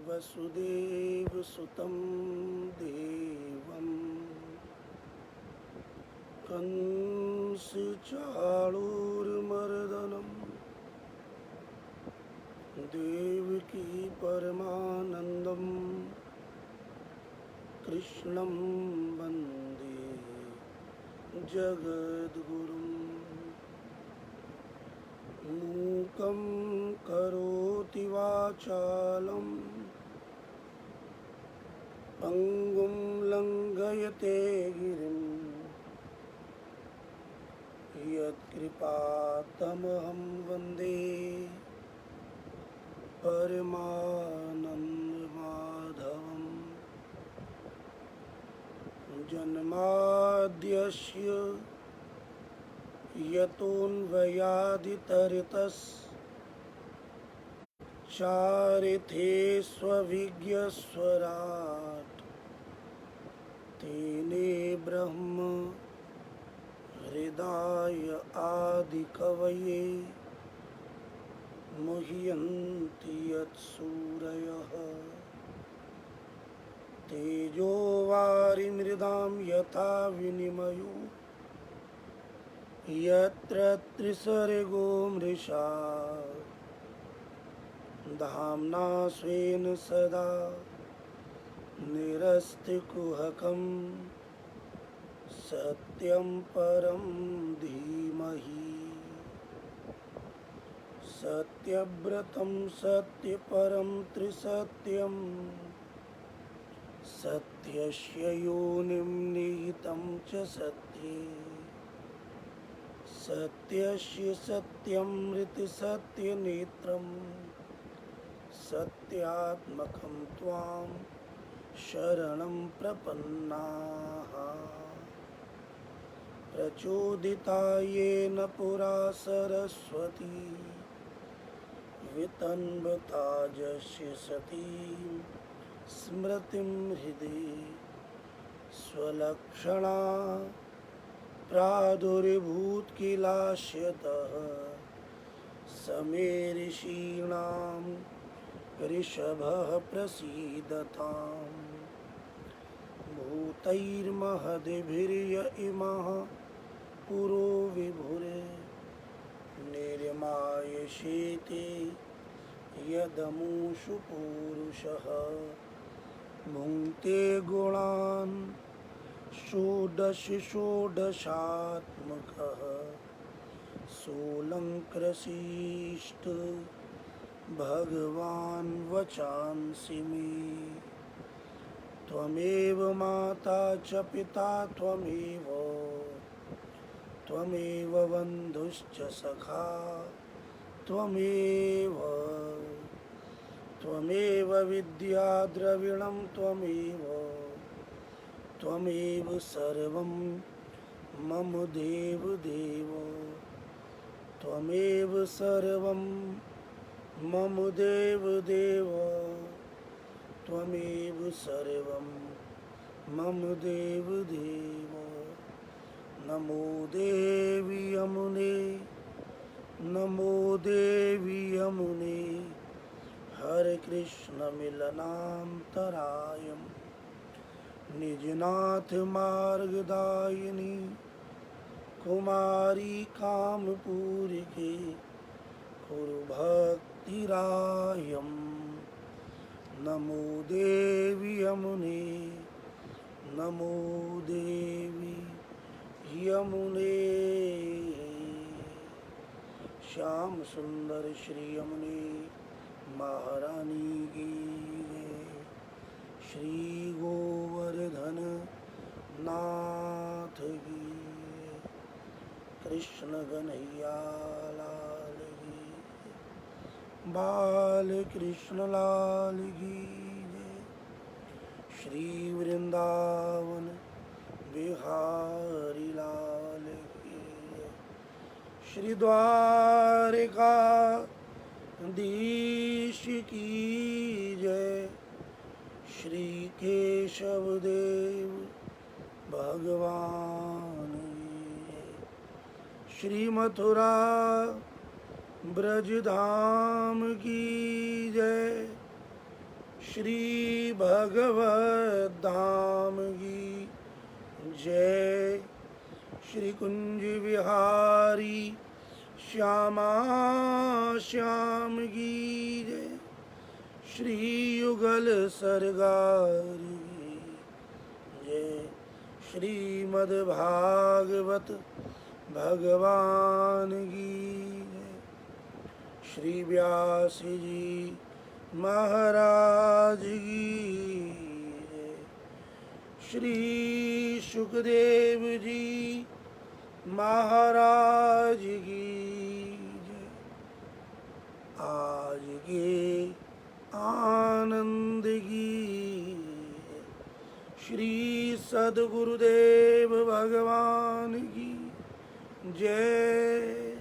वसुदेवसुतं देवं कंसचाणूरमर्दनं देवकी परमानन्दं कृष्णं वन्दे जगद्गुरुं मूकं करोति वाचालं पङ्गुं लङ्घयते गिरिं यत्कृपातमहं वन्दे परमानन्दमाधवम् जन्माद्यस्य यतोऽन्वयादितरितश्चारिथेष्वभिज्ञस्वराट् तेने ब्रह्म हृदाय आदिकवये मुह्यन्ति यत्सूरयः तेजो वारिमृदां यथा विनिमयो यत्र त्रिसर्गो मृषा धाम्ना स्वेन सदा निरस्तिकुहकं सत्यं परं धीमहि सत्यव्रतं सत्यपरं त्रिसत्यं सत्यस्य योनिं निहितं च सत्ये सत्यस्य सत्यमृतसत्यनेत्रं सत्यात्मकं त्वां शरणं प्रपन्नाः प्रचोदिता येन पुरा सरस्वती वितन्वता जस्य सतीं स्मृतिं हृदि स्वलक्षणा प्रादुर्भूत्किलाश्यतः समे ऋषीणां ऋषभः प्रसीदताम् भूतैर्महद्भिर्य इमः पुरो विभुरे निर्मायसेते यदमुषु पूरुषः भुङ्क्ते गुणान् षोडशात्मकः सोऽलङ्कृशिष्ट भगवान् वचांसि मे त्वमेव माता च पिता त्वमेव बन्धुश्च सखा त्वमेव विद्या द्रविणं त्वमेव सर्वं मम देवदेव त्वमेव सर्वं मम देवदेव त्वमेव सर्वं मम देवदेव नमो देवी यमुने हरे कृष्ण मिलनान्तरायम् निजनाथ मार्गदायिनी कुमारी कामपूरिके कुरु भक्तिरायम् नमो देवी यमुने नमो देवी यमुने श्याम सुंदर श्री यमुने महारानी की श्री गोवर्धन नाथ की कृष्ण कन्हैया लाल की बाल कृष्ण लाल की श्री वृंदावन बिहारी लाल की श्री द्वारिका धीश की जय श्री केशवदेव भगवान श्री मथुरा ब्रजधाम की जय श्री भगवत धाम की जय। श्री कुंज विहारी श्यामा श्याम की जय। श्री युगल सरगारी जय। श्रीमद् भागवत भगवान की जय। श्री व्यास जी महाराज की जय। श्री सुखदेव जी महाराज की जय। आज के आनंद की जय। श्री सद्गुरुदेव भगवान की जय।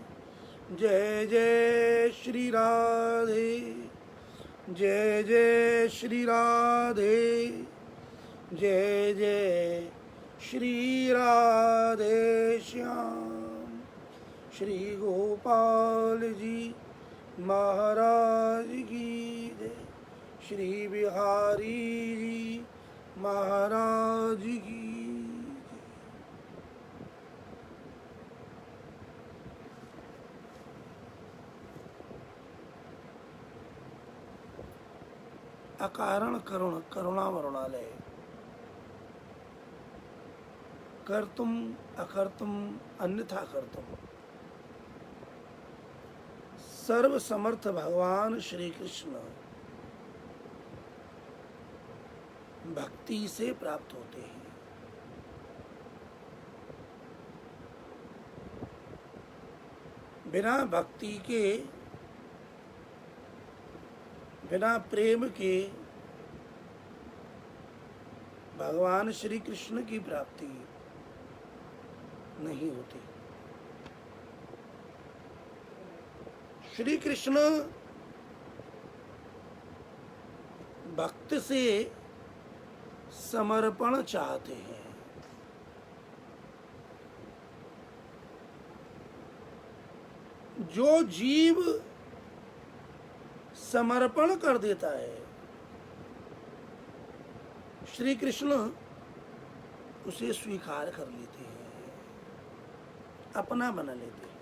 जय जय श्री राधे। जय जय श्री राधे। जय जय श्री राधे श्याम। श्री गोपाल जी महाराज की जय। श्री बिहारी जी महाराज की जय। अकारण करुण करुणा वरुणालय। कर्तुम अकर्तुम अन्यथा कर्तुम। सर्व समर्थ भगवान श्री कृष्ण भक्ति से प्राप्त होते हैं। बिना भक्ति के, बिना प्रेम के भगवान श्री कृष्ण की प्राप्ति नहीं होती। श्री कृष्ण भक्त से समर्पण चाहते हैं। जो जीव समर्पण कर देता है, श्री कृष्ण उसे स्वीकार कर लेते हैं, अपना बना लेते हैं।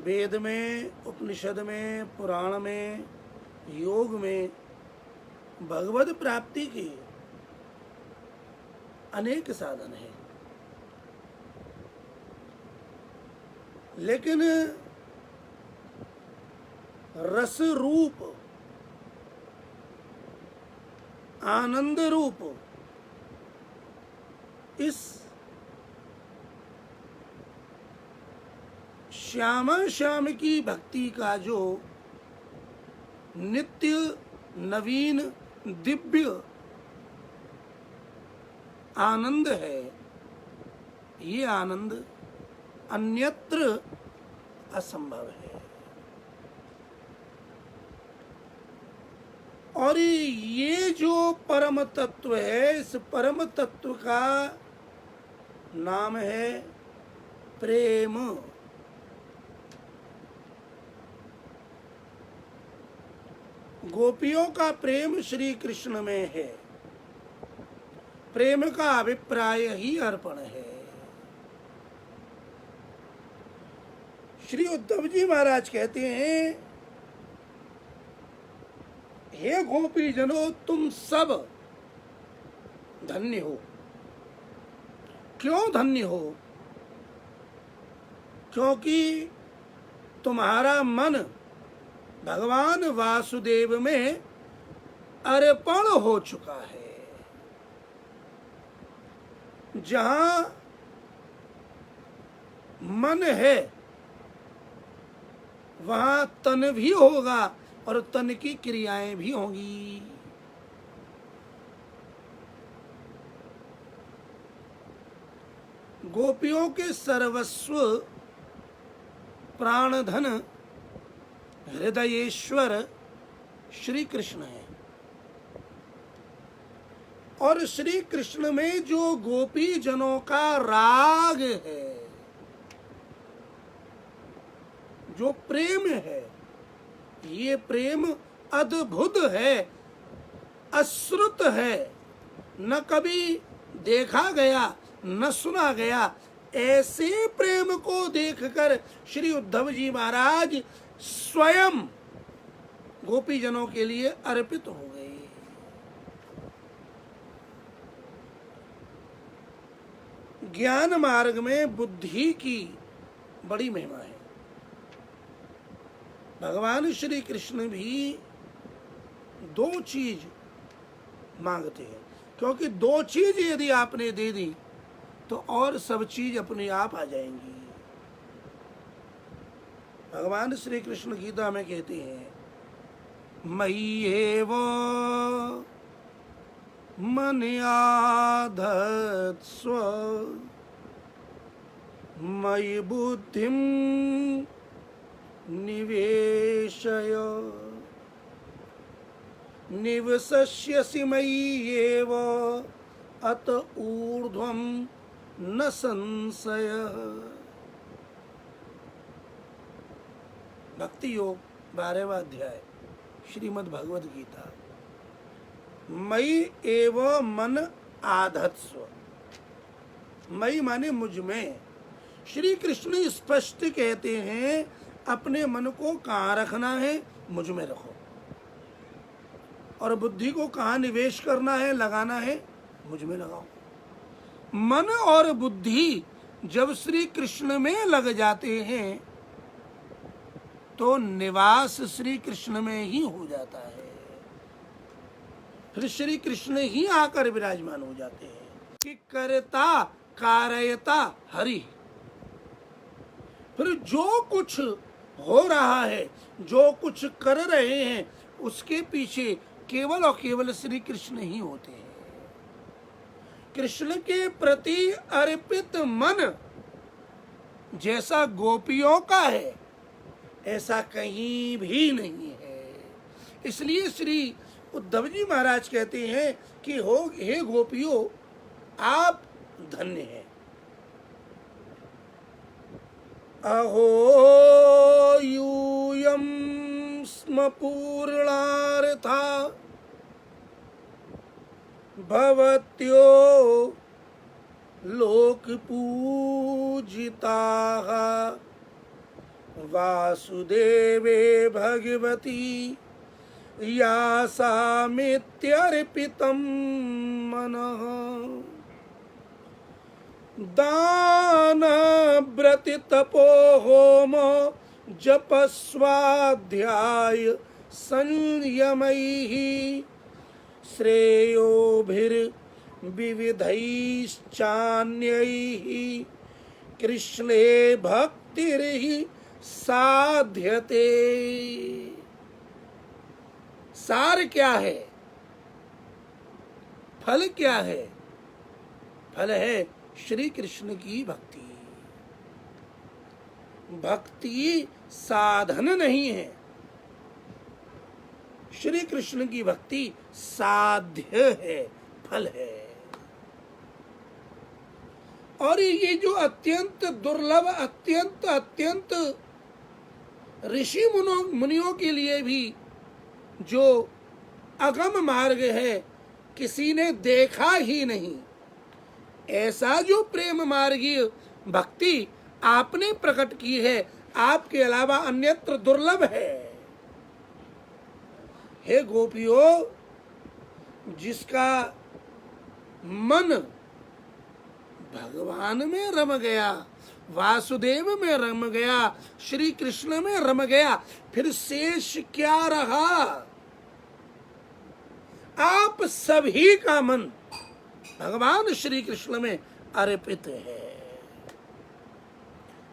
वेद में, उपनिषद में, पुराण में, योग में भगवत प्राप्ति के अनेक साधन हैं, लेकिन रस रूप, आनंद रूप इस श्यामा श्याम की भक्ति का जो नित्य नवीन दिव्य आनंद है, ये आनंद अन्यत्र असंभव है। और ये जो परम तत्व है, इस परम तत्व का नाम है प्रेम। गोपियों का प्रेम श्री कृष्ण में है। प्रेम का अभिप्राय ही अर्पण है। श्री उद्धव जी महाराज कहते हैं, हे गोपी जनों, तुम सब धन्य हो। क्यों धन्य हो? क्योंकि तुम्हारा मन भगवान वासुदेव में अर्पण हो चुका है। जहां मन है वहां तन भी होगा और तन की क्रियाएं भी होंगी। गोपियों के सर्वस्व प्राणधन हृदयेश्वर श्री कृष्ण है। और श्री कृष्ण में जो गोपी जनों का राग है, जो प्रेम है, ये प्रेम अद्भुत है, अश्रुत है, न कभी देखा गया न सुना गया। ऐसे प्रेम को देखकर श्री उद्धव जी महाराज स्वयं गोपीजनों के लिए अर्पित हो गए। ज्ञान मार्ग में बुद्धि की बड़ी महिमा है। भगवान श्री कृष्ण भी दो चीज मांगते हैं, क्योंकि दो चीज यदि आपने दे दी तो और सब चीज अपने आप आ जाएंगी। भगवान श्री कृष्ण गीता में कहते हैं, मयि एव मन्याधत्स्व मयि बुद्धिं निवेशय निवसस्यसि मयि एव अत ऊर्ध्वं न संशयः। भक्ति योग 12वां अध्याय श्रीमद् भगवद गीता। मयि एव मन आधत्स्व। मयि माने मुझ में। श्री कृष्ण स्पष्ट कहते हैं अपने मन को कहाँ रखना है, मुझ में रखो, और बुद्धि को कहाँ निवेश करना है, लगाना है, मुझ में लगाओ। मन और बुद्धि जब श्री कृष्ण में लग जाते हैं तो निवास श्री कृष्ण में ही हो जाता है। फिर श्री कृष्ण ही आकर विराजमान हो जाते हैं कि करता कारयता हरि। फिर जो कुछ हो रहा है, जो कुछ कर रहे हैं, उसके पीछे केवल और केवल श्री कृष्ण ही होते हैं। कृष्ण के प्रति अर्पित मन जैसा गोपियों का है, ऐसा कहीं भी नहीं है। इसलिए श्री उद्धव जी महाराज कहते हैं कि हे गोपियों, आप धन्य हैं। अहो यूयं स्म पूर्णार्था भवत्यो लोकपूजिताः वासुदेवे भगवती यासामित्यर्पितं मनः। दान व्रति तपो होम जपस्वाध्याय संयमैः श्रेयोभिर्विविधैश्चान्यैः कृष्णे भक्तिर्हि साध्यते। सार क्या है, फल क्या है? फल है श्री कृष्ण की भक्ति। भक्ति साधन नहीं है, श्री कृष्ण की भक्ति साध्य है, फल है। और ये जो अत्यंत दुर्लभ, अत्यंत अत्यंत ऋषि मुनियों के लिए भी जो अगम मार्ग है, किसी ने देखा ही नहीं, ऐसा जो प्रेम मार्गीय भक्ति आपने प्रकट की है, आपके अलावा अन्यत्र दुर्लभ है। हे गोपियों, जिसका मन भगवान में रम गया, वासुदेव में रम गया, श्री कृष्ण में रम गया, फिर शेष क्या रहा? आप सभी का मन भगवान श्री कृष्ण में अर्पित है।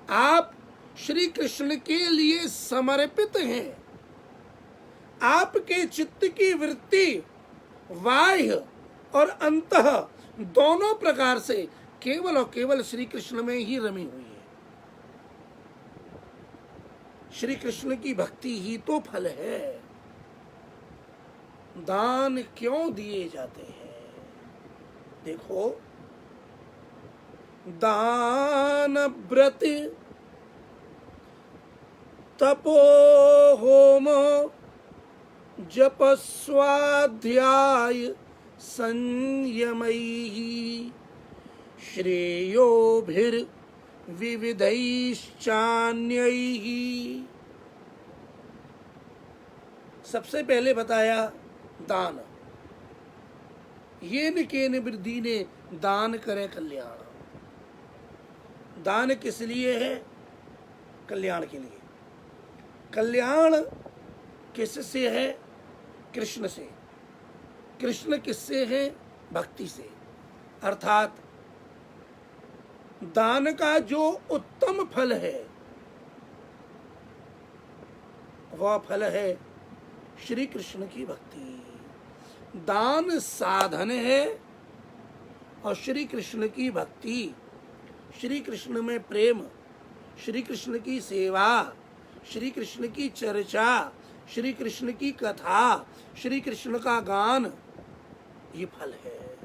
आप श्री कृष्ण के लिए समर्पित हैं। आपके चित्त की वृत्ति बाह्य और अंतः दोनों प्रकार से केवल और केवल श्री कृष्ण में ही रमी हुई है। श्री कृष्ण की भक्ति ही तो फल है। दान क्यों दिए जाते हैं? देखो, दान व्रत तपो होम जप स्वाध्याय संयमैः श्रेयोभिर्विविधैश्चान्यैः। सबसे पहले बताया दान। येन केन वृद्धि ने दान करे कल्याण। दान किस लिए है? कल्याण के लिए। कल्याण किससे है? कृष्ण से। कृष्ण किससे है? भक्ति से। अर्थात दान का जो उत्तम फल है वह फल है श्री कृष्ण की भक्ति। दान साधन है और श्री कृष्ण की भक्ति, श्री कृष्ण में प्रेम, श्री कृष्ण की सेवा, श्री कृष्ण की चर्चा, श्री कृष्ण की कथा, श्री कृष्ण का गान, ये फल है।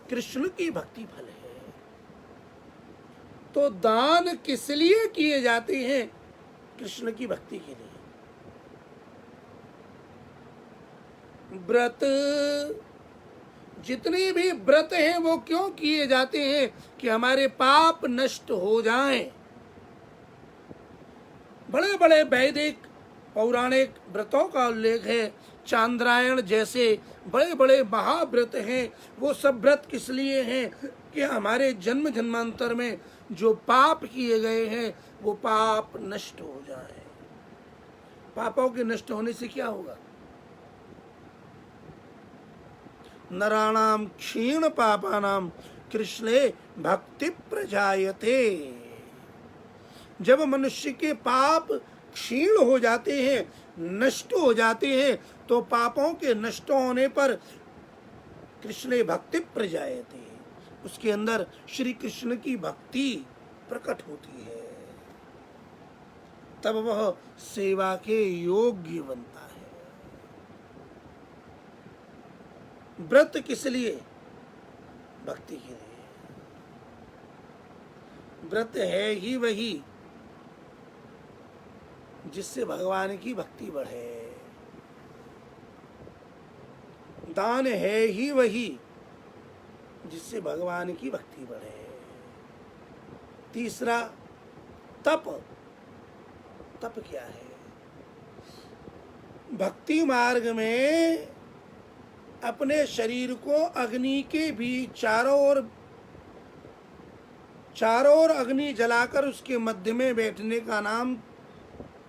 कृष्ण की भक्ति फल है। तो दान किस लिए किए जाते हैं? कृष्ण की भक्ति के लिए। व्रत, जितने भी व्रत हैं वो क्यों किए जाते हैं? कि हमारे पाप नष्ट हो जाएं। बड़े बड़े वैदिक पौराणिक व्रतों का उल्लेख है। चांद्रायण जैसे बड़े बड़े महाव्रत हैं। वो सब व्रत किस लिए हैं? कि हमारे जन्म जन्मांतर में जो पाप किए गए हैं वो पाप नष्ट हो जाए। पापों के नष्ट होने से क्या होगा? नराणाम क्षीण पापानाम कृष्णे भक्ति प्रजायते। जब मनुष्य के पाप क्षीण हो जाते हैं, नष्ट हो जाते हैं, तो पापों के नष्ट होने पर कृष्णे भक्ति प्रजायते, उसके अंदर श्री कृष्ण की भक्ति प्रकट होती है। तब वह सेवा के योग्य बनता है। व्रत किस लिए? भक्ति के लिए। व्रत है ही वही जिससे भगवान की भक्ति बढ़े। दान है ही वही जिससे भगवान की भक्ति बढ़े। तीसरा तप। तप क्या है? भक्ति मार्ग में अपने शरीर को अग्नि के भी चारों ओर अग्नि जलाकर उसके मध्य में बैठने का नाम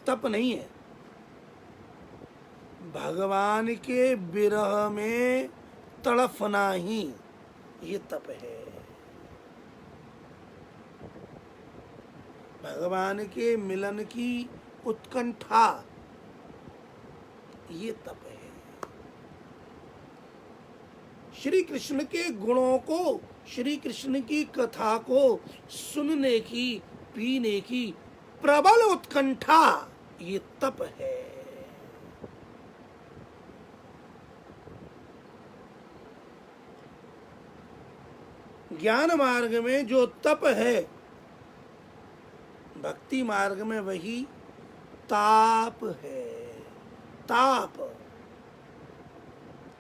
तप नहीं है। भगवान के विरह में तड़फना ही ये तप है। भगवान के मिलन की उत्कंठा ये तप है। श्री कृष्ण के गुणों को, श्री कृष्ण की कथा को सुनने की, पीने की प्रबल उत्कंठा ये तप है। ज्ञान मार्ग में जो तप है, भक्ति मार्ग में वही ताप है। ताप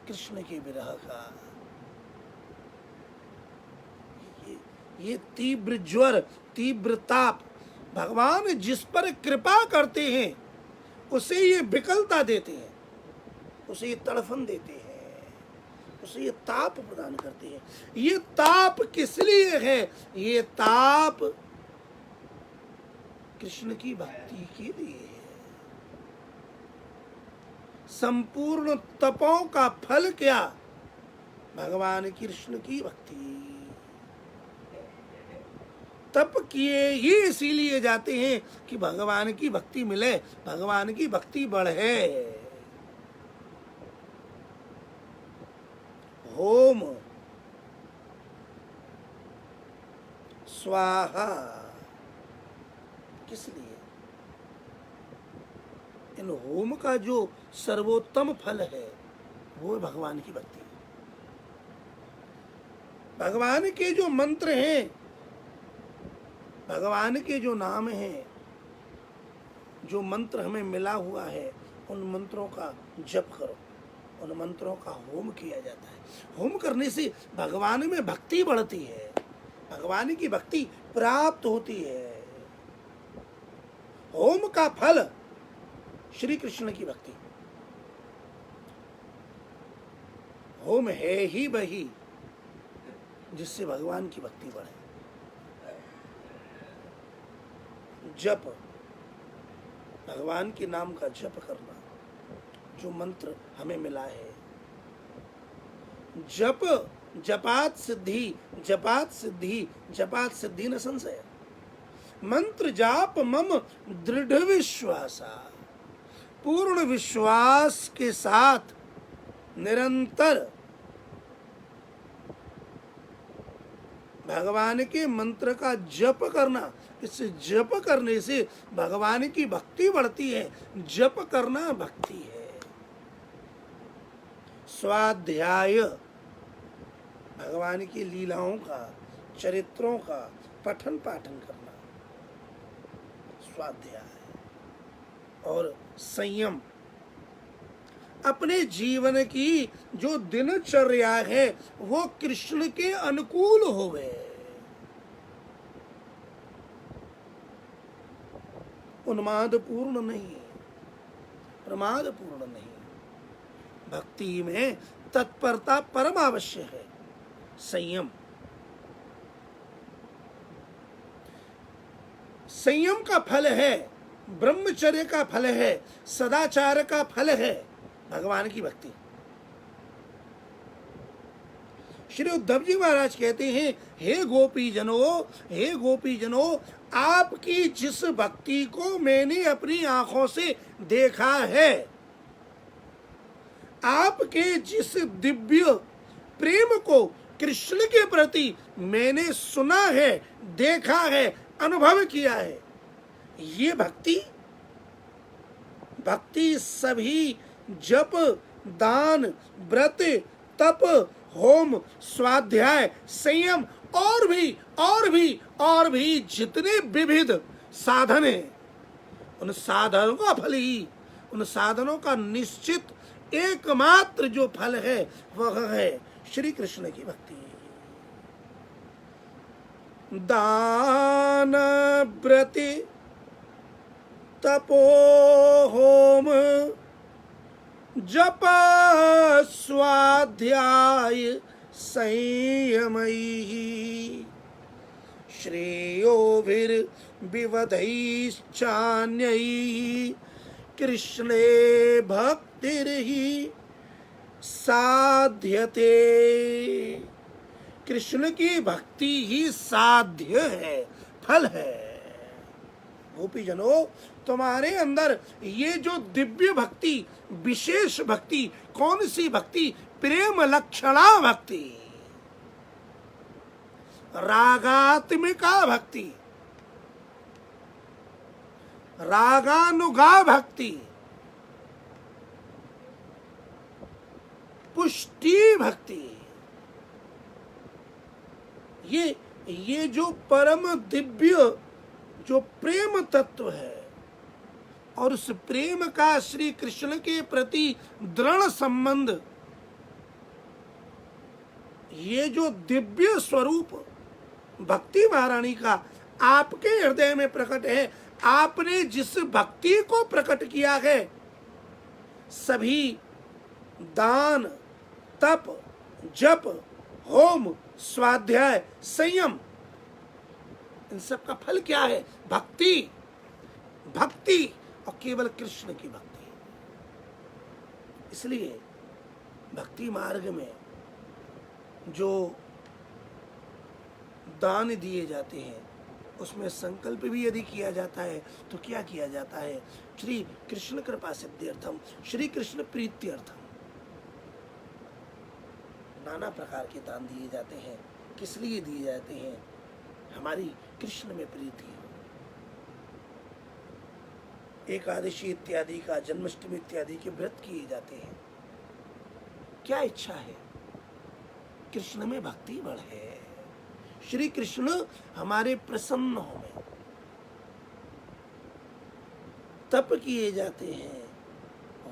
कृष्ण के विरह का, ये तीव्र ज्वर, तीव्र ताप, भगवान जिस पर कृपा करते हैं उसे ये विकलता देते हैं, उसे ये तड़फन देते हैं, उसे ये ताप प्रदान करते हैं। ये ताप किस लिए है? ये ताप कृष्ण की भक्ति के लिए है। संपूर्ण तपों का फल क्या? भगवान कृष्ण की भक्ति। तप किए ही इसीलिए जाते हैं कि भगवान की भक्ति मिले, भगवान की भक्ति बढ़े। होम, स्वाहा, किस लिए? इन होम का जो सर्वोत्तम फल है वो भगवान की भक्ति। भगवान के जो मंत्र हैं, भगवान के जो नाम हैं, जो मंत्र हमें मिला हुआ है, उन मंत्रों का जप करो, उन मंत्रों का होम किया जाता है। होम करने से भगवान में भक्ति बढ़ती है, भगवान की भक्ति प्राप्त होती है। होम का फल श्री कृष्ण की भक्ति। होम है ही वही जिससे भगवान की भक्ति बढ़े। जप, भगवान के नाम का जप करना, जो मंत्र हमें मिला है। जप जपात सिद्धि, जपात सिद्धि, जपात सिद्धि न संशय। मंत्र जाप मम दृढ़ विश्वासा, पूर्ण विश्वास के साथ निरंतर भगवान के मंत्र का जप करना। इस जप करने से भगवान की भक्ति बढ़ती है। जप करना भक्ति है। स्वाध्याय, भगवान की लीलाओं का, चरित्रों का पठन पाठन करना स्वाध्याय। और संयम, अपने जीवन की जो दिनचर्या है वो कृष्ण के अनुकूल होवे, उन्माद पूर्ण नहीं, प्रमाद पूर्ण नहीं। भक्ति में तत्परता परम आवश्यक है। संयम, संयम का फल है, ब्रह्मचर्य का फल है, सदाचार का फल है भगवान की भक्ति। श्री उद्धव जी महाराज कहते हैं, हे गोपी जनों, हे गोपी जनों, आपकी जिस भक्ति को मैंने अपनी आंखों से देखा है, आपके जिस दिव्य प्रेम को कृष्ण के प्रति मैंने सुना है, देखा है, अनुभव किया है, ये भक्ति, भक्ति सभी जप, दान, व्रत, तप, होम, स्वाध्याय, संयम और भी जितने विविध साधन हैं, उन साधनों का फल ही, उन साधनों का निश्चित एकमात्र जो फल है वह है श्री कृष्ण की भक्ति। दान, व्रत, तपो, होम, जप, स्वाध्याय, संयमैः श्रेयोभिर्विवधैश्चान्यैः कृष्णे भक्तिर्हि साध्यते। कृष्ण की भक्ति ही साध्य है, फल है। गोपी जनों, तुम्हारे अंदर ये जो दिव्य भक्ति, विशेष भक्ति, कौन सी भक्ति? प्रेम लक्षणा भक्ति, रागात्मिका भक्ति, रागानुगा भक्ति, पुष्टि भक्ति, ये जो परम दिव्य जो प्रेम तत्व है और उस प्रेम का श्री कृष्ण के प्रति दृढ़ संबंध, ये जो दिव्य स्वरूप भक्ति महारानी का आपके हृदय में प्रकट है, आपने जिस भक्ति को प्रकट किया है, सभी दान, तप, जप, होम, स्वाध्याय, संयम, इन सब का फल क्या है? भक्ति, भक्ति और केवल कृष्ण की भक्ति। इसलिए भक्ति मार्ग में जो दान दिए जाते हैं उसमें संकल्प भी यदि किया जाता है तो क्या किया जाता है? श्री कृष्ण कृपा सिद्ध्यर्थम, श्री कृष्ण प्रीत्यर्थम। नाना प्रकार के दान दिए जाते हैं। किस लिए दिए जाते हैं? हमारी कृष्ण में प्रीति हो। एकादशी इत्यादि का, जन्माष्टमी इत्यादि के व्रत किए जाते हैं। क्या इच्छा है? कृष्ण में भक्ति बढ़े, श्री कृष्ण हमारे प्रसन्न हों। तप किए जाते हैं,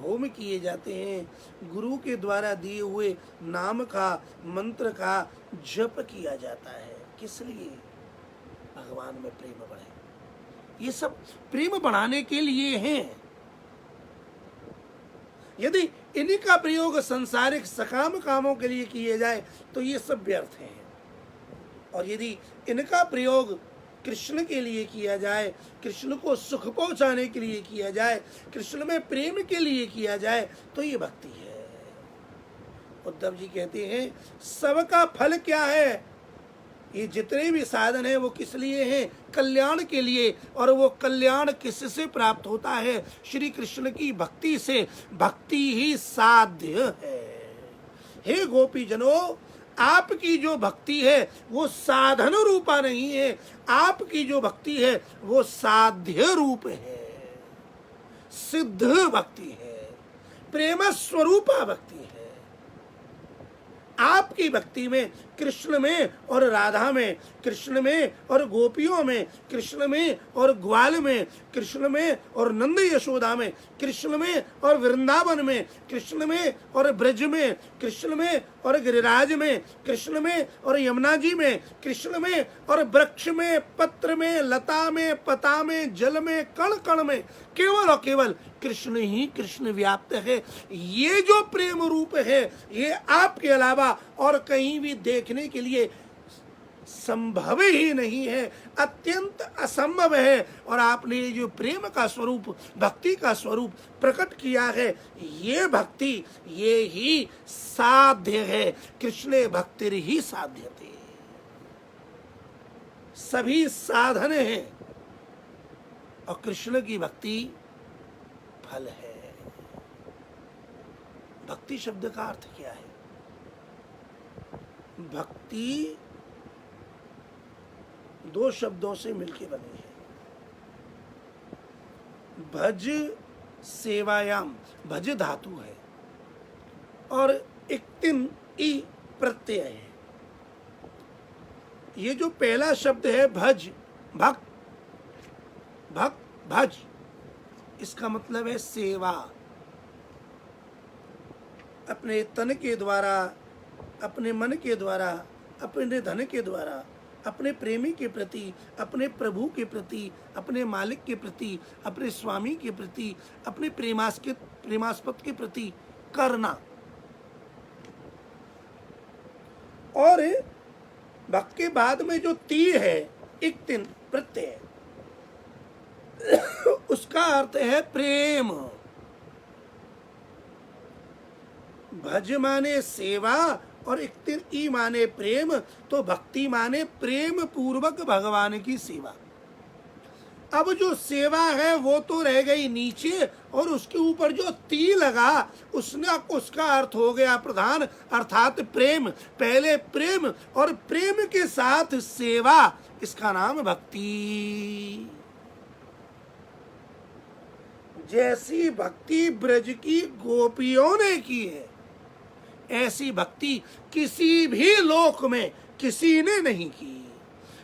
होम किए जाते हैं, गुरु के द्वारा दिए हुए नाम का, मंत्र का जप किया जाता है। किस लिए? भगवान में प्रेम बढ़े। ये सब प्रेम बढ़ाने के लिए हैं। यदि इन्हीं का प्रयोग संसारिक सकाम कामों के लिए किए जाए तो ये सब व्यर्थ हैं, और यदि इनका प्रयोग कृष्ण के लिए किया जाए, कृष्ण को सुख पहुंचाने के लिए किया जाए, कृष्ण में प्रेम के लिए किया जाए, तो ये भक्ति है। उद्धव जी कहते हैं सबका फल क्या है? ये जितने भी साधन है वो किस लिए हैं? कल्याण के लिए। और वो कल्याण किससे प्राप्त होता है? श्री कृष्ण की भक्ति से। भक्ति ही साध्य है। हे गोपी जनों, आपकी जो भक्ति है वो साधन रूपा नहीं है, आपकी जो भक्ति है वो साध्य रूप है, सिद्ध भक्ति है, प्रेम स्वरूपा भक्ति है। आपकी भक्ति में, कृष्ण में और राधा में, कृष्ण में और गोपियों में, कृष्ण में और ग्वाल में, कृष्ण में और नंद यशोदा में, कृष्ण में और वृंदावन में, कृष्ण में और ब्रज में, कृष्ण में और गिरिराज में, कृष्ण में और यमुना जी में, कृष्ण में और वृक्ष में, पत्र में, लता में, पता में, जल में, कण कण में, केवल और केवल कृष्ण ही कृष्ण व्याप्त है। ये जो प्रेम रूप है ये आपके अलावा और कहीं भी देखने के लिए संभव ही नहीं है, अत्यंत असंभव है। और आपने ये जो प्रेम का स्वरूप, भक्ति का स्वरूप प्रकट किया है, ये भक्ति ये ही साध्य है। कृष्णे भक्तिर ही साध्यते। सभी साधन हैं और कृष्ण की भक्ति फल है। भक्ति शब्द का अर्थ क्या है? भक्ति दो शब्दों से मिलकर बनी है। भज सेवायाम, भज धातु है और इक्तिन ई प्रत्यय है। ये जो पहला शब्द है भज, भक्त, भक्त, भज, इसका मतलब है सेवा। अपने तन के द्वारा, अपने मन के द्वारा, अपने धन के द्वारा, अपने प्रेमी के प्रति, अपने प्रभु के प्रति, अपने मालिक के प्रति, अपने स्वामी के प्रति, अपने प्रेमास्पद के प्रति करना। और भक्त के बाद में जो ती है, इक्तिन प्रत्यय, उसका अर्थ है प्रेम। भज माने सेवा और इक्तिन ई माने प्रेम, तो भक्ति माने प्रेम पूर्वक भगवान की सेवा। अब जो सेवा है वो तो रह गई नीचे, और उसके ऊपर जो ती लगा उसका अर्थ हो गया प्रधान, अर्थात प्रेम। पहले प्रेम और प्रेम के साथ सेवा, इसका नाम भक्ति। जैसी भक्ति ब्रज की गोपियों ने की है, ऐसी भक्ति किसी भी लोक में किसी ने नहीं की।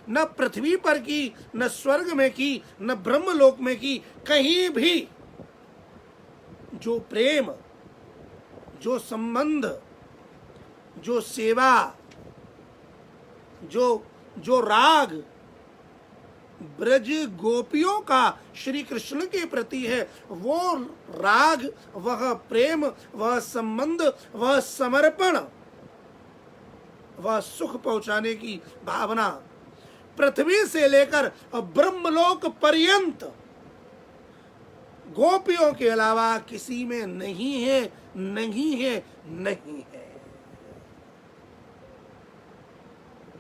न पृथ्वी पर की, न स्वर्ग में की, न ब्रह्मलोक में की, कहीं भी जो प्रेम, जो संबंध, जो सेवा, जो राग ब्रज गोपियों का श्री कृष्ण के प्रति है, वो राग, वह प्रेम, वह संबंध, वह समर्पण, वह सुख पहुंचाने की भावना पृथ्वी से लेकर ब्रह्मलोक पर्यंत गोपियों के अलावा किसी में नहीं है, नहीं है, नहीं है।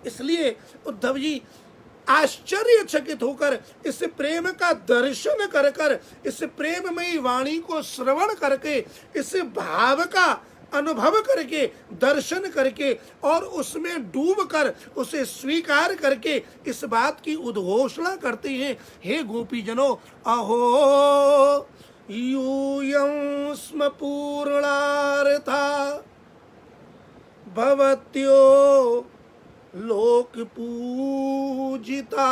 इसलिए उद्धव जी आश्चर्यचकित होकर इस प्रेम का दर्शन कर कर, इस प्रेममयी वाणी को श्रवण करके, इस भाव का अनुभव करके, दर्शन करके और उसमें डूबकर उसे स्वीकार करके इस बात की उद्घोषणा करते हैं, हे गोपीजनों, अहो यूयं स्म पूर्णार्था भवत्यो लोक पूजिता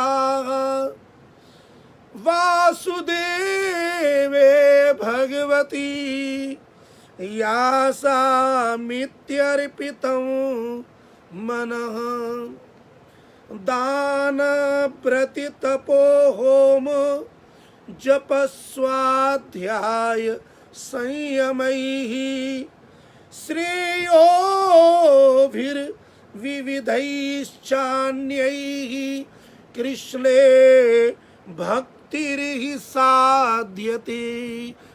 वासुदेवे भगवती यासामित्यर्पितं मनः दान प्रति तपो होम जप स्वाध्याय संयमैः श्रेयोभिर्विविधैश्चान्यैः कृष्णे भक्तिर्हि साध्यते।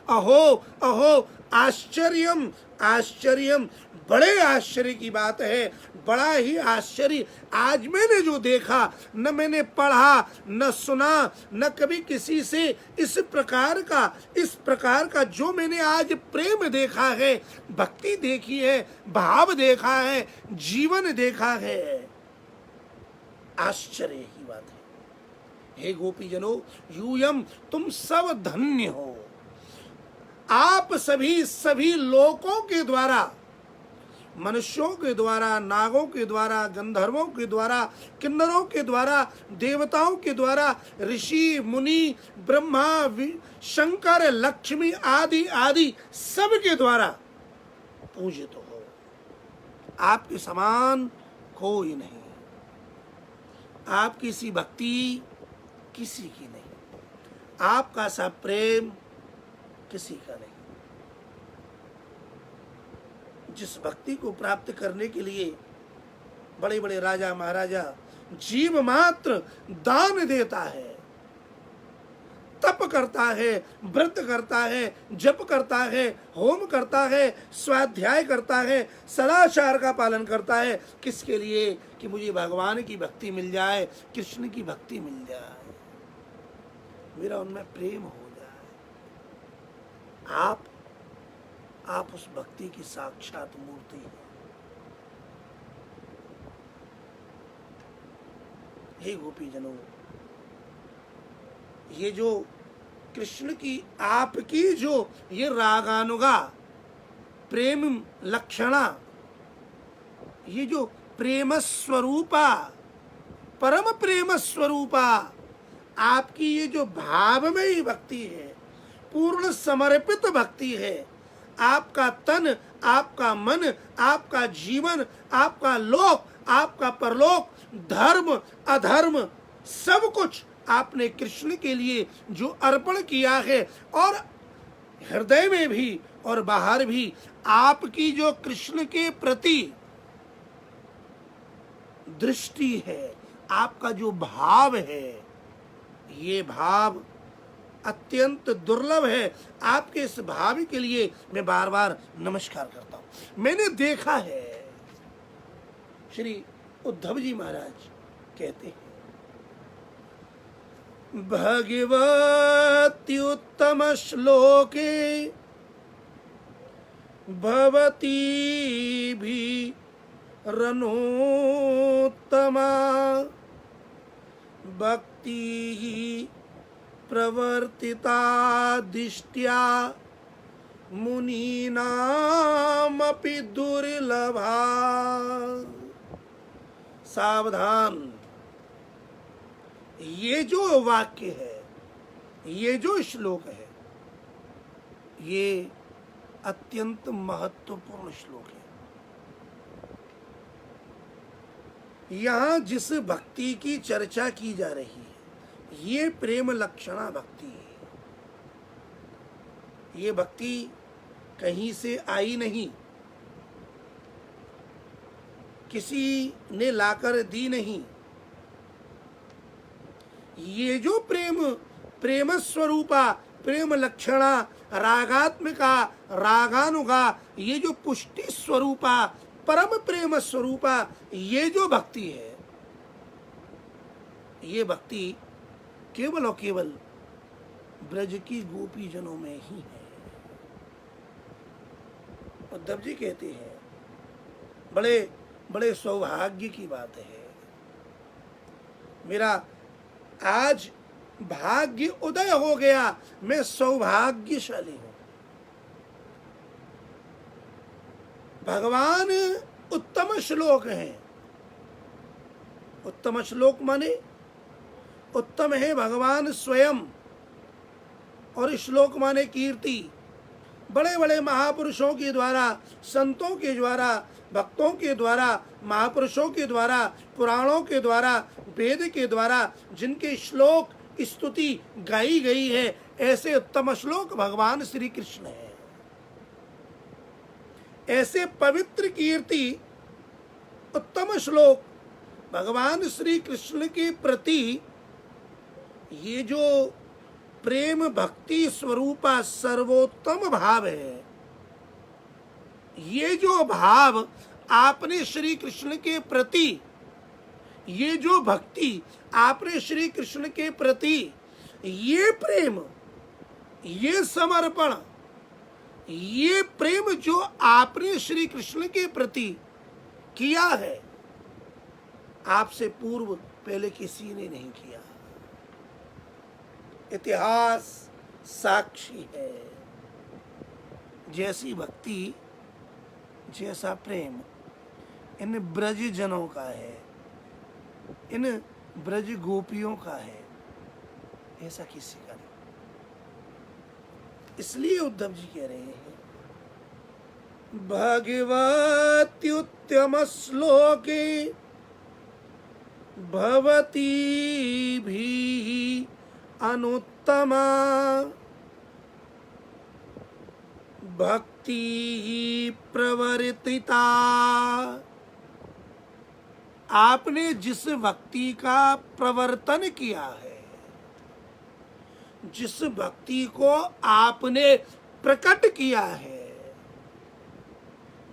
अहो अहो आश्चर्यम आश्चर्यम, बड़े आश्चर्य की बात है, बड़ा ही आश्चर्य। आज मैंने जो देखा, न मैंने पढ़ा न सुना, न कभी किसी से इस प्रकार का जो मैंने आज प्रेम देखा है, भक्ति देखी है, भाव देखा है, जीवन देखा है, आश्चर्य की बात है। हे गोपीजनों, यूयम तुम सब धन्य हो। आप सभी लोकों के द्वारा, मनुष्यों के द्वारा, नागों के द्वारा, गंधर्वों के द्वारा, किन्नरों के द्वारा, देवताओं के द्वारा, ऋषि मुनि, ब्रह्मा, शंकर, लक्ष्मी आदि आदि सब के द्वारा पूजित हो। आपके समान कोई नहीं, आपकी सी भक्ति किसी की नहीं, आपका सा प्रेम किसी का नहीं। जिस भक्ति को प्राप्त करने के लिए बड़े बड़े राजा महाराजा जीव मात्र दान देता है, तप करता है, व्रत करता है, जप करता है, होम करता है, स्वाध्याय करता है, सदाचार का पालन करता है, किसके लिए? कि मुझे भगवान की भक्ति मिल जाए, कृष्ण की भक्ति मिल जाए, मेरा उनमें प्रेम हो जाए। आप उस भक्ति की साक्षात मूर्ति हैं। हे गोपीजनों, ये जो कृष्ण की आपकी जो ये रागानुगा प्रेम लक्षणा, ये जो प्रेम स्वरूपा, परम प्रेम स्वरूपा आपकी ये जो भावमयी भक्ति है, पूर्ण समर्पित भक्ति है, आपका तन, आपका मन, आपका जीवन, आपका लोक, आपका परलोक, धर्म अधर्म सब कुछ आपने कृष्ण के लिए जो अर्पण किया है, और हृदय में भी और बाहर भी आपकी जो कृष्ण के प्रति दृष्टि है, आपका जो भाव है, ये भाव अत्यंत दुर्लभ है। आपके इस भाव के लिए मैं बार बार नमस्कार करता हूं। मैंने देखा है, श्री उद्धव जी महाराज कहते हैं, भगवती उत्तम श्लोके भवती भी रनोत्तमा भक्ति प्रवर्तिता दिष्ट्या मुनीनामपि दुर्लभा। सावधान, ये जो वाक्य है, ये जो श्लोक है, ये अत्यंत महत्वपूर्ण श्लोक है। यहां जिस भक्ति की चर्चा की जा रही है, ये प्रेम लक्षणा भक्ति है। ये भक्ति कहीं से आई नहीं, किसी ने लाकर दी नहीं। ये जो प्रेम स्वरूपा, प्रेम लक्षणा, रागात्मिका, रागानुगा, ये जो पुष्टि स्वरूपा, परम प्रेम स्वरूपा, ये जो भक्ति है, ये भक्ति केवल और केवल ब्रज की गोपी जनों में ही है। उद्धव जी कहते हैं, बड़े बड़े सौभाग्य की बात है, मेरा आज भाग्य उदय हो गया, मैं सौभाग्यशाली हूं। भगवान उत्तम श्लोक हैं। उत्तम श्लोक माने उत्तम है भगवान स्वयं, और श्लोक माने कीर्ति। बड़े बड़े महापुरुषों के द्वारा, संतों के द्वारा, भक्तों के द्वारा, महापुरुषों के द्वारा, पुराणों के द्वारा, वेद के द्वारा जिनके श्लोक स्तुति गाई गई है, ऐसे उत्तम श्लोक भगवान श्री कृष्ण है। ऐसे पवित्र कीर्ति, उत्तम श्लोक भगवान श्री कृष्ण के प्रति ये जो प्रेम भक्ति स्वरूपा सर्वोत्तम भाव है, ये जो भाव आपने श्री कृष्ण के प्रति, ये जो भक्ति आपने श्री कृष्ण के प्रति, ये प्रेम, ये समर्पण, ये प्रेम जो आपने श्री कृष्ण के प्रति किया है, आपसे पूर्व पहले किसी ने नहीं किया। इतिहास साक्षी है। जैसी भक्ति, जैसा प्रेम इन ब्रज जनों का है, इन ब्रज गोपियों का है, ऐसा किसी का नहीं। इसलिए उद्धव जी कह रहे हैं, भगवत्युत्तम श्लोके भवती भी अनुत्तमा भक्ति प्रवर्तिता। आपने जिस भक्ति का प्रवर्तन किया है, जिस भक्ति को आपने प्रकट किया है,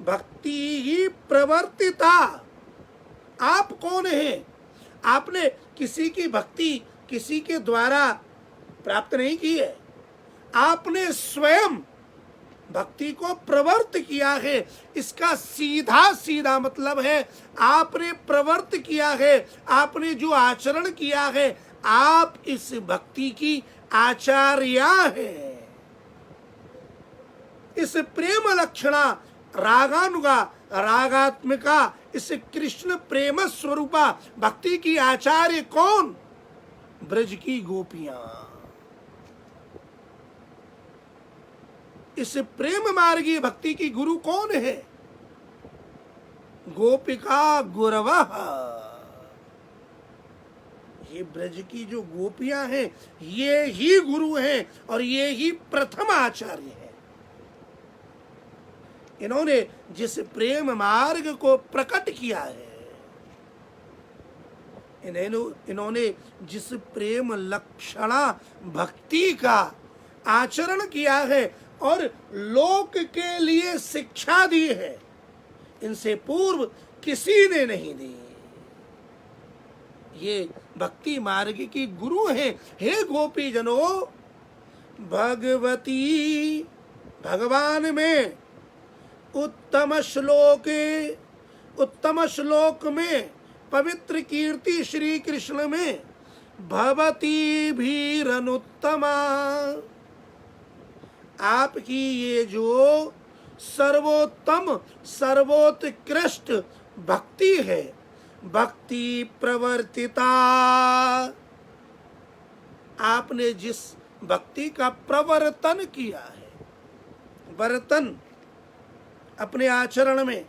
भक्ति ही प्रवर्तिता। आप कौन हैं? आपने किसी की भक्ति किसी के द्वारा प्राप्त नहीं की है, आपने स्वयं भक्ति को प्रवर्त किया है। इसका सीधा सीधा मतलब है आपने प्रवर्त किया है, आपने जो आचरण किया है, आप इस भक्ति की आचार्या है। इस प्रेम लक्षणा रागानुगा रागात्मिका इस कृष्ण प्रेम स्वरूपा भक्ति की आचार्य कौन? ब्रज की गोपियां। इस प्रेम मार्गी भक्ति की गुरु कौन है? गोपिका गुरवः। ये ब्रज की जो गोपियां हैं, ये ही गुरु हैं और ये ही प्रथम आचार्य है। इन्होंने जिस प्रेम मार्ग को प्रकट किया है, इन्होंने जिस प्रेम लक्षणा भक्ति का आचरण किया है और लोक के लिए शिक्षा दी है, इनसे पूर्व किसी ने नहीं दी। ये भक्ति मार्ग की गुरु हैं। हे गोपी जनों, भगवती भगवान में उत्तम श्लोक में पवित्र कीर्ति श्री कृष्ण में भवती भीरनुत्तमा। आपकी ये जो सर्वोत्तम सर्वोत्कृष्ट भक्ति है, भक्ति प्रवर्तिता, आपने जिस भक्ति का प्रवर्तन किया है, वर्तन अपने आचरण में,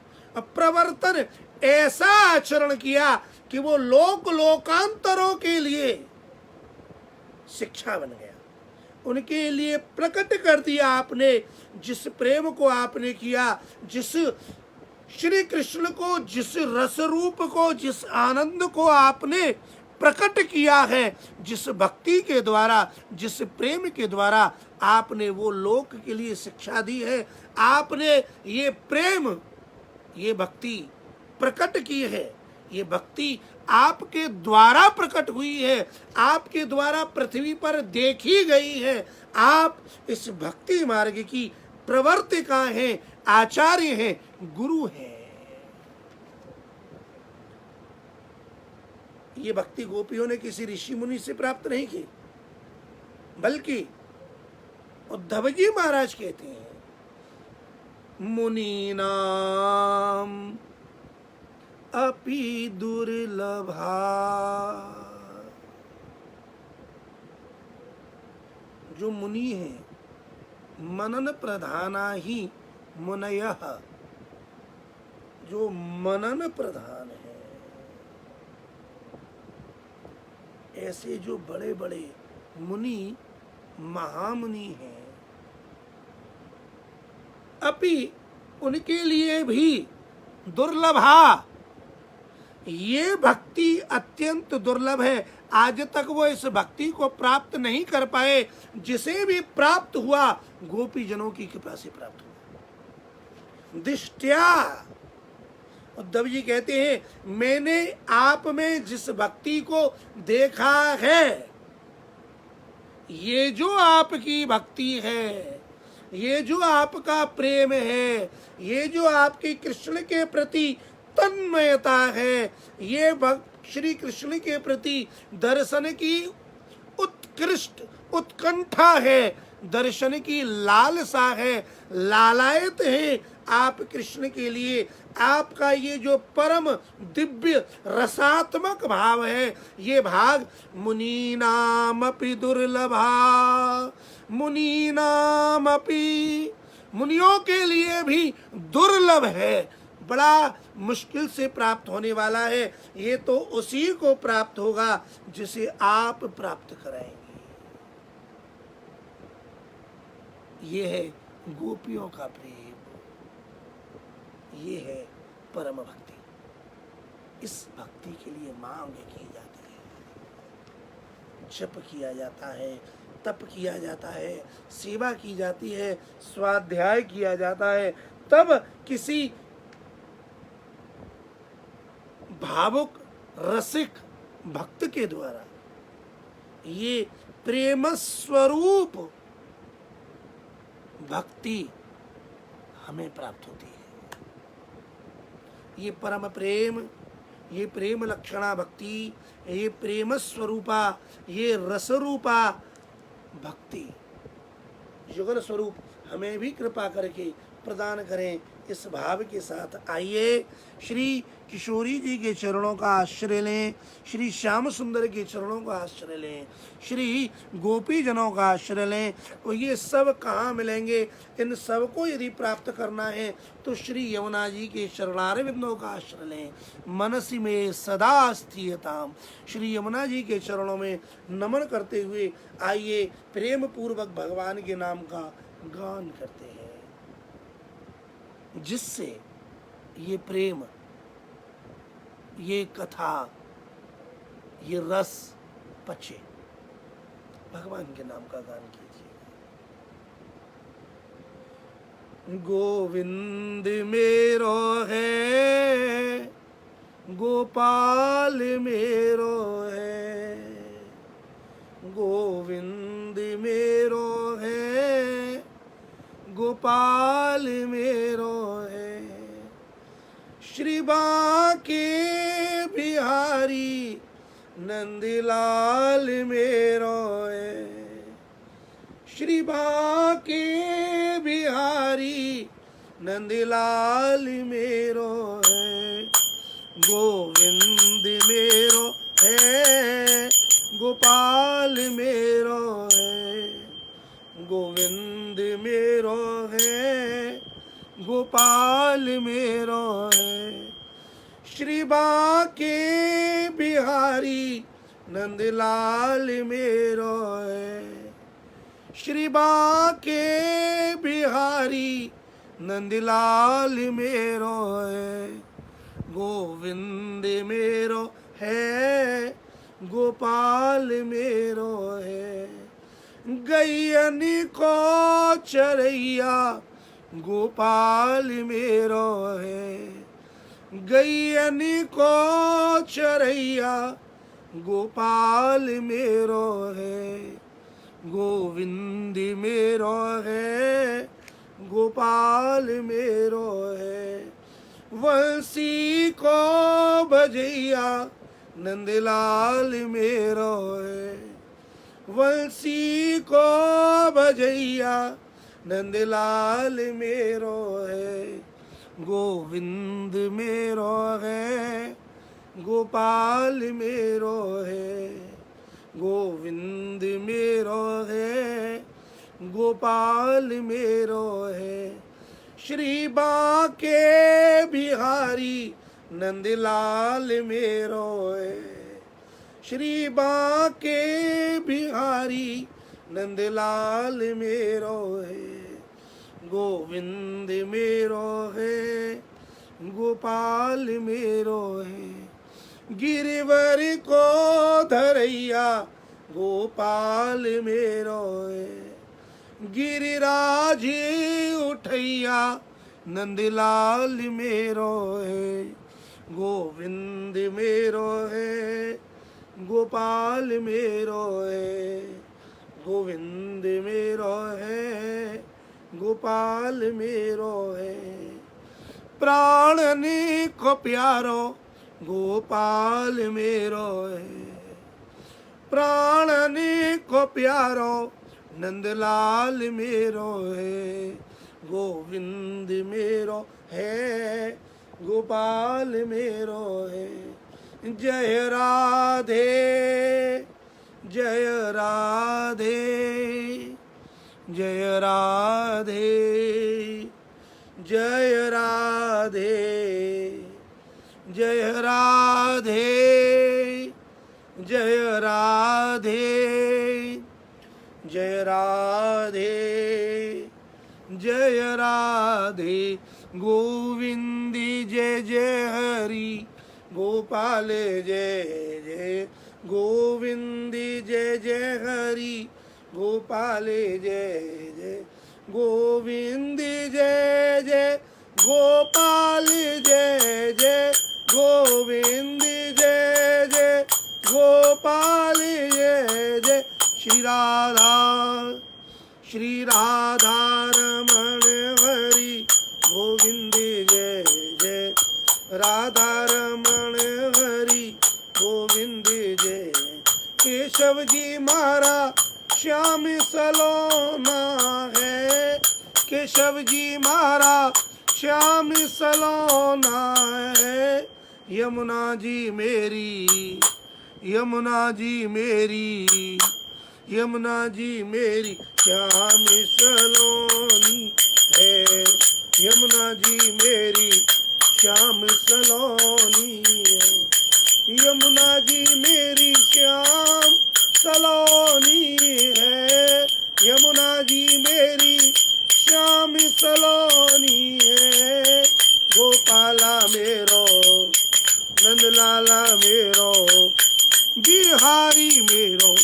प्रवर्तन ऐसा आचरण किया कि वो लोक लोकांतरों के लिए शिक्षा बन गया, उनके लिए प्रकट कर दिया। आपने जिस प्रेम को आपने किया, जिस श्री कृष्ण को, जिस रस रूप को, जिस आनंद को आपने प्रकट किया है, जिस भक्ति के द्वारा, जिस प्रेम के द्वारा आपने वो लोक के लिए शिक्षा दी है, आपने ये प्रेम, ये भक्ति प्रकट की है, ये भक्ति आपके द्वारा प्रकट हुई है, आपके द्वारा पृथ्वी पर देखी गई है। आप इस भक्ति मार्ग की प्रवर्तिका हैं, आचार्य हैं, गुरु हैं। ये भक्ति गोपियों ने किसी ऋषि मुनि से प्राप्त नहीं की, बल्कि उद्धव जी महाराज कहते हैं, मुनीनाम अपि दुर्लभा। जो मुनि हैं, मनन प्रधाना ही मुनयः, जो मनन प्रधान है, ऐसे जो बड़े बड़े मुनि महामुनि हैं, अपि उनके लिए भी दुर्लभा, ये भक्ति अत्यंत दुर्लभ है। आज तक वो इस भक्ति को प्राप्त नहीं कर पाए, जिसे भी प्राप्त हुआ गोपी जनों की कृपा से प्राप्त हुआ। दिष्टया, उद्धव जी कहते हैं मैंने आप में जिस भक्ति को देखा है, ये जो आपकी भक्ति है, ये जो आपका प्रेम है, ये जो आपकी कृष्ण के प्रति तन्मयता है, ये श्री कृष्ण के प्रति दर्शन की उत्कृष्ट उत्कंठा है, दर्शन की लालसा है, लालायत है आप कृष्ण के लिए। आपका ये जो परम दिव्य रसात्मक भाव है, ये भाग मुनीनामपि दुर्लभा, मुनीनामपि, मुनियों के लिए भी दुर्लभ है, बड़ा मुश्किल से प्राप्त होने वाला है। ये तो उसी को प्राप्त होगा जिसे आप प्राप्त कराएंगे। ये है गोपियों का प्रेम, ये है परम भक्ति। इस भक्ति के लिए मांग की जाती है, जप किया जाता है, तप किया जाता है, सेवा की जाती है, स्वाध्याय किया जाता है, तब किसी भावुक रसिक भक्त के द्वारा ये प्रेम स्वरूप भक्ति हमें प्राप्त होती है। ये परम प्रेम, ये प्रेम लक्षणा भक्ति, ये प्रेम स्वरूपा, ये रस रूपा भक्ति युगल स्वरूप हमें भी कृपा करके प्रदान करें। इस भाव के साथ आइए श्री किशोरी जी के चरणों का आश्रय लें, श्री श्याम सुंदर के चरणों का आश्रय लें, श्री गोपी जनों का आश्रय लें। तो ये सब कहाँ मिलेंगे? इन सब को यदि प्राप्त करना है तो श्री यमुना जी के चरणारविंदों का आश्रय लें। मनसी में सदा स्थियताम, श्री यमुना जी के चरणों में नमन करते हुए आइए प्रेम पूर्वक भगवान के नाम का गान करते हैं, जिससे ये प्रेम, ये कथा, ये रस पचे। भगवान के नाम का गान कीजिए। गोविंद मेरो है, गोपाल मेरो है, गोविंद मेरो है, गोपाल मेरो है। श्री बांके बिहारी नंदलाल मेरो है, श्री बांके बिहारी नंदलाल मेरो है। गोविंद मेरो है, गोपाल मेरो है, गोविंद मेरो है, गोपाल मेरो है। श्री बांके बिहारी नंदलाल मेरो है, श्री बांके बिहारी नंदलाल मेरो है। गोविंद मेरो है, गोपाल मेरो है। गैयन को चरैया गोपाल मेरो है, गैयन को चरैया गोपाल मेरो है। गोविंद मेरो है, गोपाल मेरो है। वंशी को बजैया नंदलाल मेरो है, वंशी को बजैया नंदलाल मेरो है। गोविंद मेरो है, गोपाल मेरो है, गोविंद मेरो है, गोपाल मेरो है। श्री बांके बिहारी नंदलाल मेरो है। श्री बांके बिहारी नंदलाल मेरो है। गोविंद मेरो है, गोपाल मेरो है। गिरवर को धरैया गोपाल मेरो है। गिरिराज उठैया नंदलाल मेरो है। गोविंद मेरो है, गोपाल मेरो है। गोविंद मेरो है, गोपाल मेरो है। प्राण को प्यारो गोपाल मेरो है। प्राण को प्यारो नंदलाल मेरो है। गोविंद मेरो है, गोपाल मेरो है। जय राधे, जय राधे, जय राधे, जय राधे, जय राधे, जय राधे, जय राधे, जय राधे। गोविंद जय जय हरि, गोपाल जय जय। गोविंद जय जय हरि, गोपाल जय जय। गोविंद जय जय, गोपाल जय जय। गोविंद जय जय, गोपाल जय जय। श्री राधा, श्री राधा रमण हरि गोविंद जय जय। राधा रमण हरि गोविंद जय। केशव जी मारा श्याम सलोना है। केशव जी मारा श्याम सलोना है। यमुना जी मेरी, यमुना जी मेरी, यमुना जी मेरी श्याम सलोनी है। यमुना जी मेरी श्याम सलोनी है। यमुना जी मेरी श्याम सलोनी है। यमुना जी मेरी श्याम सलोनी है। गोपाला मेरो, नंदलाला मेरो, बिहारी मेरो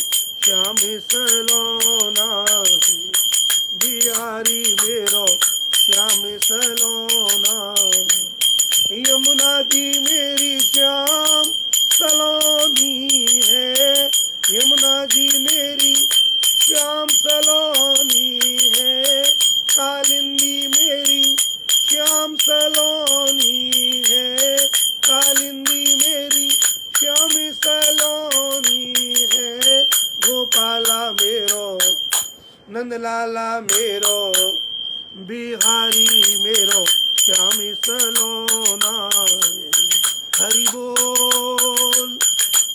श्याम सलोना है। बिहारी मेरो श्याम सलोना है। यमुना जी मेरी श्याम सलोनी है। यमुना जी मेरी श्याम सलोनी है। कालिंदी मेरी श्याम सलोनी है। कालिंदी मेरी श्याम सलोनी है। गोपाला मेरो, नंदलाला मेरो, बिहारी मेरो श्याम सलोना है। हरि बोल,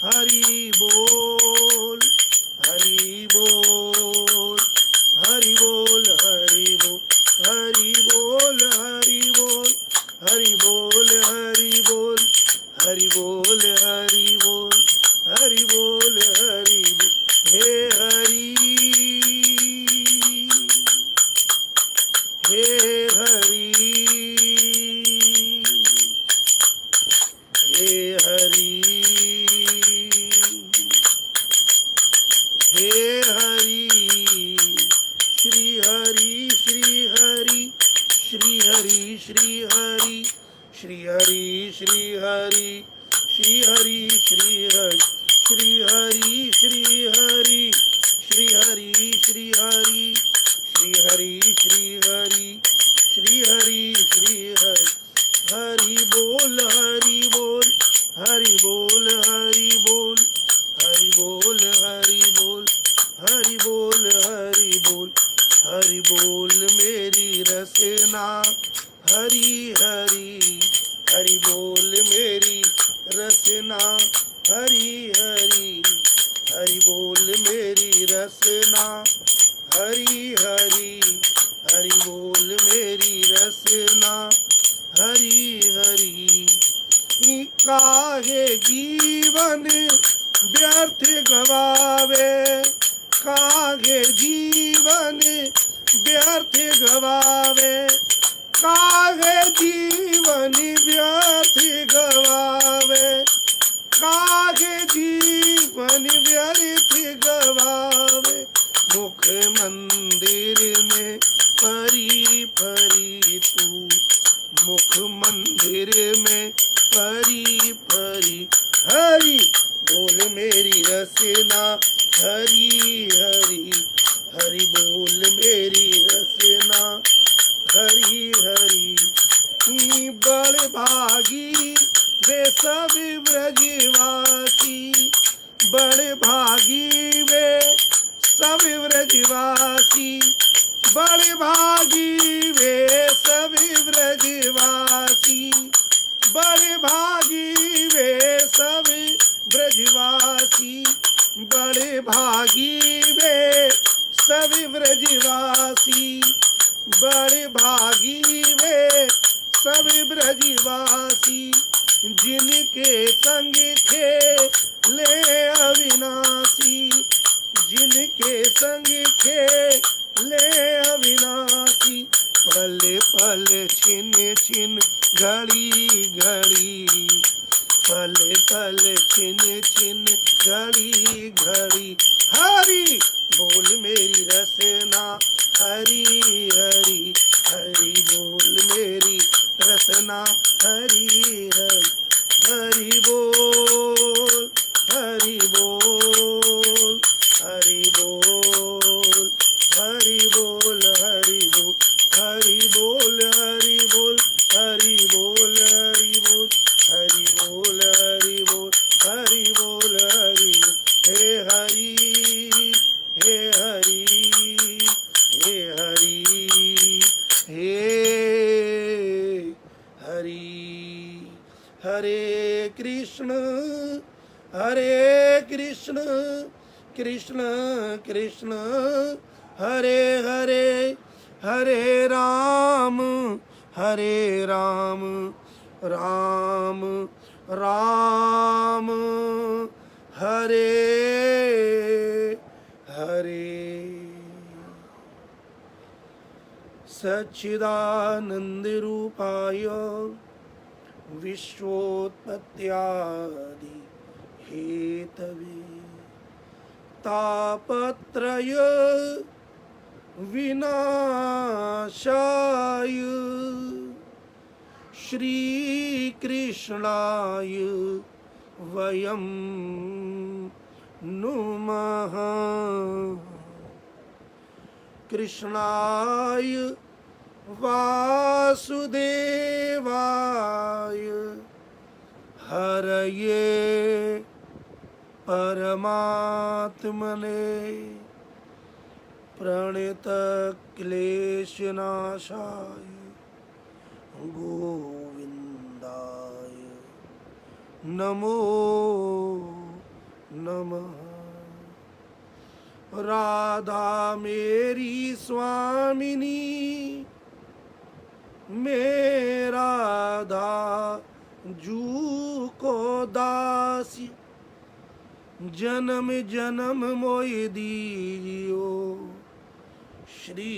हरि बोल, हरि बोल, हरि बोल, हरि बोल, हरि बोल, हरि बोल, हरि बोल, हरि बोल, हरि बोल, हरि बोल, हरि बोल, हरि बोल। हे हरि, हे हरि, हे हरि, हे हरि। श्री हरि, श्री हरि, श्री हरि, श्री हरि, श्री हरि, श्री हरि, श्री हरि, श्री हरि, श्री हरि, श्री हरि, श्री हरि, श्री हरि, श्री हरि, श्री हरि, श्री हरि, श्री हरि। हरि बोल, हरि बोल, हरि बोल, हरि बोल, हरि बोल, हरि बोल, हरि बोल, हरि बोल, हरि बोल मेरी रसना। हरि हरि, हरि बोल मेरी रसना। हरि हरि, हरि बोल मेरी रसना। हरि हरि हरि बोल मेरी रसना हरि हरि। काहे जीवन व्यर्थ गवावे, काहे जीवन व्यर्थ गवावे, काहे जीवन व्यर्थ गवावे, काहे जीवन व्यर्थ गवावे। मुख मंदिर में परी परी तू, मुख मंदिर में परी परी। हरि बोल मेरी रसना हरि हरि हरि बोल मेरी रसना हरि हरि। बड़ भागी वे सब ब्रजवासी, बड़ भागी वे सब ब्रजवासी, बड़ भागी वे सब ब्रजवासी, बड़ भागी वे सब ब्रजवासी, बड़ भागी वे सब ब्रजवासी, बड़ भागी वे सब ब्रजवासी। जिनके संग खेले अविनाशी, जिनके संग खेले अविनाशी। पल पल छिन छिन घड़ी घड़ी, पल पल छिन छिन घड़ी घड़ी। हरि बोल मेरी रसना हरि हरि हरि बोल मेरी रसना हरि हरि। हरि बोल हरि बोल हरि बोल हरि बोल हरि बोल हरि बोल हरि बोल हरि बोल हरि बोल हरि बोल हरि बोल हरि बोल हरि बोल। हे हरि हे हरि हे हरि हे हरि। हरे कृष्ण कृष्ण कृष्ण हरे हरे, हरे राम राम राम हरे हरे। सच्चिदानंद रूपाय विश्वोत्पत्त्यादि हेतवे, तापत्रय विनाशाय श्री कृष्णाय वयं नुमः। कृष्णाय वासुदेवाय हरये परमात्मने प्रणतक्लेशनाशाय गोविन्दाय नमो नमः। राधा मेरी स्वामिनी, मैं राधा जू को दासी, जन्म जन्म मोय दीजियो श्री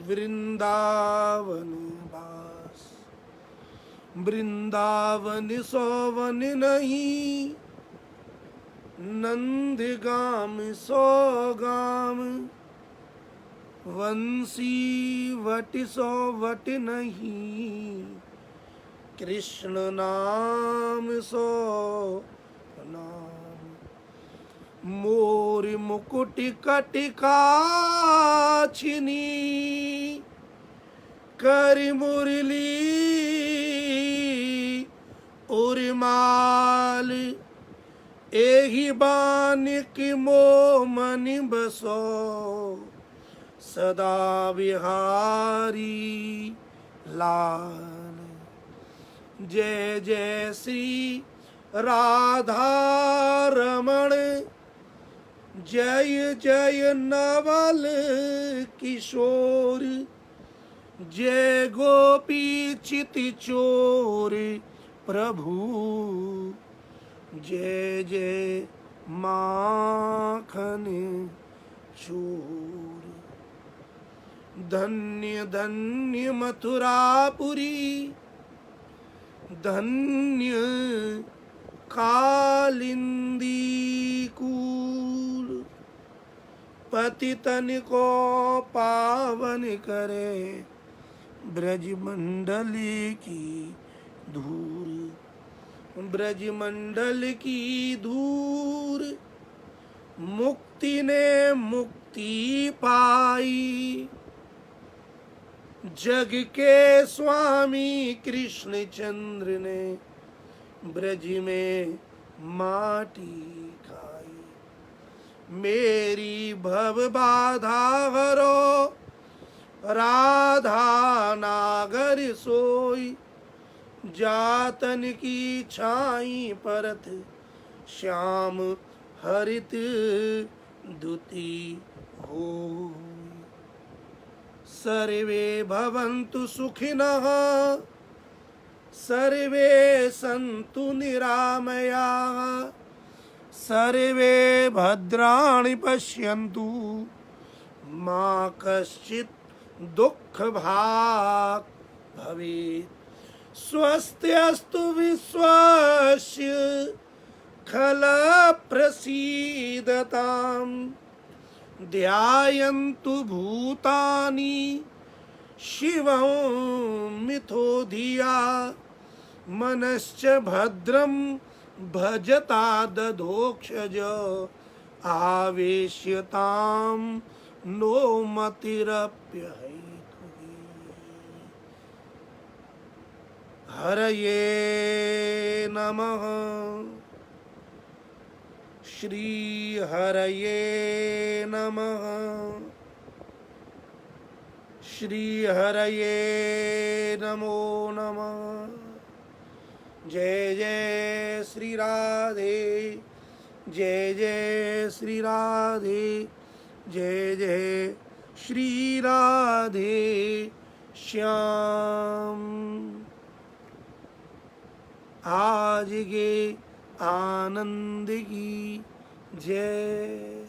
वृंदावन वास। वृंदावन सोवन नहीं, नंद गाम सो गाम, वंशी वट सो वट नहीं, कृष्ण नाम सो नाम। मोर मुकुट कटिकाछिनी, कर मुरली उर्माल, एहि बानिक मोमन बसो, सदा विहारी लाल। जय जय श्री राधा रमण, जय जय नवल किशोर, जय गोपी चिति चोर प्रभु, जय जय माखन चोर। धन्य धन्य मथुरापुरी, धन्य कालिंदी कूल, पतितन को पावन करे ब्रजमंडल की धूल, ब्रजमंडल की धूल। मुक्ति ने मुक्ति पाई, जग के स्वामी कृष्णचंद्र ने ब्रज में माटी खाई। मेरी भव बाधा हरो, राधा नागर सोई, जातन की छाई परत श्याम हरित दुती हो। सर्वे भवन्तु सुखिनः, सर्वे सन्तु निरामयाः, सर्वे भद्राणि पश्यन्तु मा कश्चित् दुःखभाग् भवेत्। स्वस्त्यस्तु विश्वस्य खल प्रसीदताम्, ध्यायन्तु भूतानि शिवं मिथो धिया, मनश्च भद्रं भजता दधोक्षज, आवेश्यतां नो मतिरप्यहैतुः। हरये नमः, श्री हरये नमः, श्री हरये नमो नमः। जय जय श्री राधे, जय जय श्री राधे, जय जय श्री राधे श्याम। आज के आनंद की जय।